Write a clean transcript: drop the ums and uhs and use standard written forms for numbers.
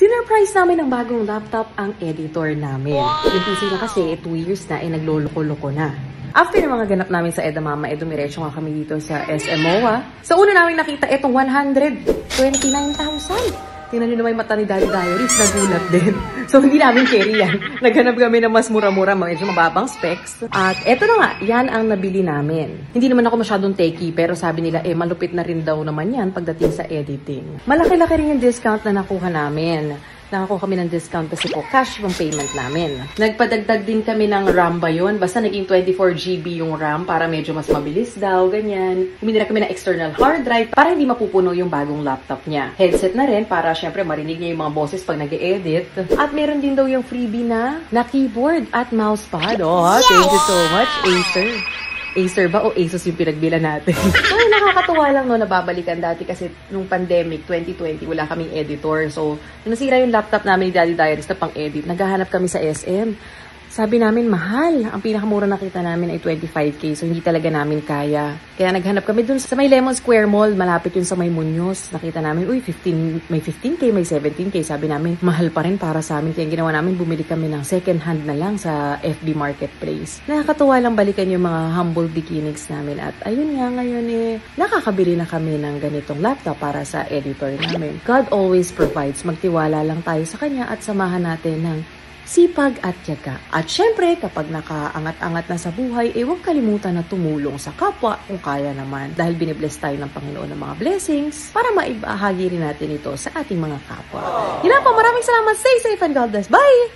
Pinurprise namin ng bagong laptop ang editor namin. Yung PC na kasi 2 years na, nagloloko-loko na. After ng mga ganap namin sa Edamama, dumiretso nga kami dito sa SMOA. Sa una namin nakita, itong 129,000. Tingnan nyo naman yung mata ni Daddy Diaries, nagulat din. So, hindi namin carry yan. Naghanap kami ng mas mura-mura, medyo mababang specs. At eto na nga, yan ang nabili namin. Hindi naman ako masyadong techie, pero sabi nila, malupit na rin daw naman yan pagdating sa editing. Malaki-laki rin yung discount na nakuha namin. Nakakuha kami ng discount kasi po cash yung payment namin. Nagpadagdag din kami ng RAM ba yun? Basta naging 24GB yung RAM para medyo mas mabilis daw, ganyan. Huminira kami ng external hard drive para hindi mapupuno yung bagong laptop niya. Headset na rin para syempre marinig niya yung mga boses pag nag-e-edit. At meron din daw yung freebie na keyboard at mousepad. Oh, thank you so much, Acer. Acer ba o Asus yung pinagbilan natin? Ay, nakakatuwa lang no, nababalikan dati kasi nung pandemic, 2020, wala kaming editor. So, nung nasira yung laptop namin ni Daddy Diaries na pang-edit, naghahanap kami sa SM. Sabi namin, mahal. Ang pinakamura nakita namin ay 25K. So, hindi talaga namin kaya. Kaya naghanap kami dun sa may Lemon Square Mall. Malapit yun sa may Muñoz. Nakita namin, uy, may 15K, may 17K. Sabi namin, mahal pa rin para sa amin. Kaya ginawa namin, bumili kami ng second hand na lang sa FB Marketplace. Nakakatuwa lang balikan yung mga humble beginnings namin. At ayun nga ngayon nakakabili na kami ng ganitong laptop para sa editor namin. God always provides. Magtiwala lang tayo sa Kanya at samahan natin ng sipag at tiyaga. At syempre, kapag nakaangat-angat na sa buhay, huwag kalimutan na tumulong sa kapwa kung kaya naman. Dahil binibless tayo ng Panginoon ng mga blessings para maibahagi rin natin ito sa ating mga kapwa. Yun po, maraming salamat. Stay safe and God bless. Bye!